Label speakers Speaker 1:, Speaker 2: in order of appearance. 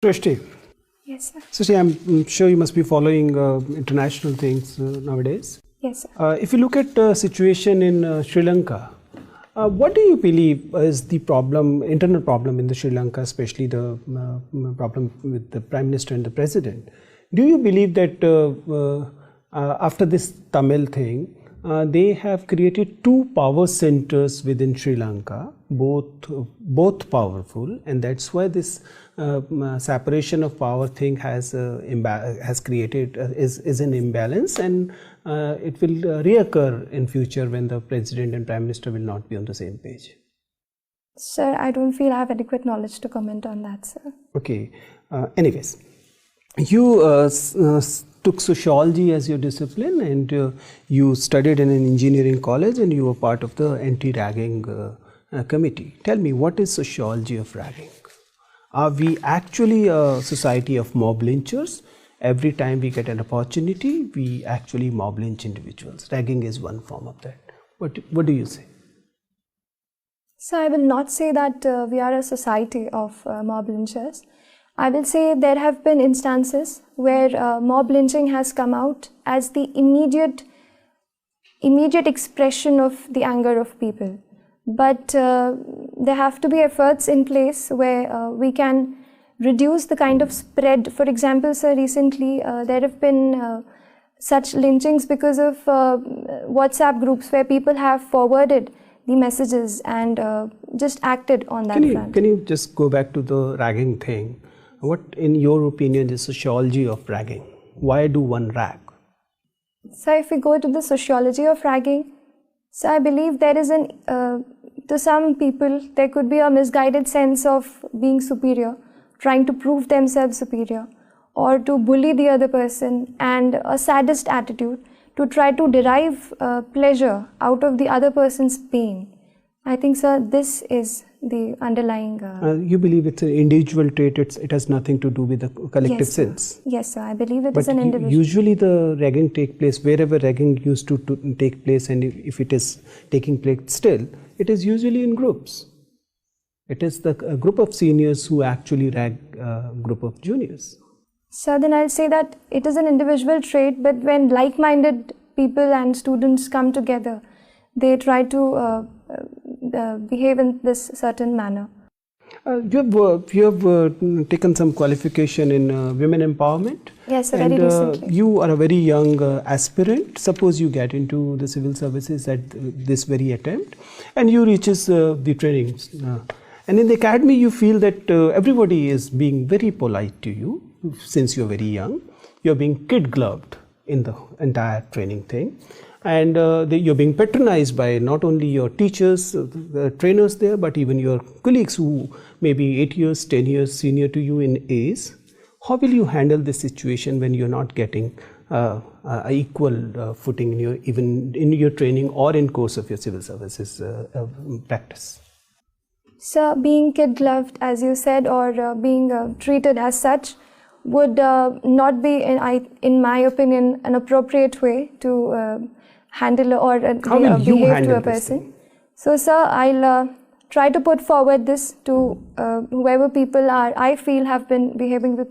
Speaker 1: SRUSHTI.
Speaker 2: Yes, sir.
Speaker 1: SRUSHTI, I'm sure you must be following international things nowadays.
Speaker 2: Yes, sir.
Speaker 1: If you look at the situation in Sri Lanka, what do you believe is the problem, internal problem in the Sri Lanka, especially the problem with the Prime Minister and the President? Do you believe that after this Tamil thing, they have created two power centers within Sri Lanka, both powerful, and that's why this separation of power thing has created is an imbalance, and it will reoccur in future when the President and Prime Minister will not be on the same page.
Speaker 2: Sir, I don't feel I have adequate knowledge to comment on that, sir.
Speaker 1: Okay. Anyways, you took sociology as your discipline, and you studied in an engineering college, and you were part of the anti-ragging committee. Tell me, what is sociology of ragging? Are we actually a society of mob lynchers? Every time we get an opportunity, we actually mob lynch individuals. Ragging is one form of that. What do you say?
Speaker 2: So I will not say that we are a society of mob lynchers. I will say there have been instances where mob lynching has come out as the immediate expression of the anger of people. But there have to be efforts in place where we can reduce the kind of spread. For example, sir, recently there have been such lynchings because of WhatsApp groups where people have forwarded the messages and just acted on that front.
Speaker 1: Can you just go back to the ragging thing? What, in your opinion, is sociology of ragging? Why do one rag?
Speaker 2: So if we go to the sociology of ragging, so I believe there is to some people, there could be a misguided sense of being superior, trying to prove themselves superior, or to bully the other person, and a sadist attitude to try to derive pleasure out of the other person's pain. I think, sir, this is the underlying...
Speaker 1: you believe it's an individual trait, it has nothing to do with the collective sense?
Speaker 2: Yes, sir, I believe it is an individual.
Speaker 1: Usually the ragging takes place, wherever ragging used to take place, and if it is taking place still, it is usually in groups. It is a group of seniors who actually rag a group of juniors.
Speaker 2: So then I'll say that it is an individual trait, but when like-minded people and students come together, they try to behave in this certain manner.
Speaker 1: You have taken some qualification in women empowerment.
Speaker 2: Yes, very recently.
Speaker 1: You are a very young aspirant. Suppose you get into the civil services at this very attempt, and you reaches the trainings. And in the academy, you feel that everybody is being very polite to you since you're very young. You're being kid-gloved in the entire training thing. And you're being patronized by not only your teachers, the trainers there, but even your colleagues who may be 8 years, 10 years senior to you in age. How will you handle this situation when you're not getting equal footing even in your training or in course of your civil services practice?
Speaker 2: So being kid-gloved, as you said, or being treated as such would not be, in my opinion, an appropriate way to handle or behave to a person. So, sir, I'll try to put forward this to whoever people I feel have been behaving with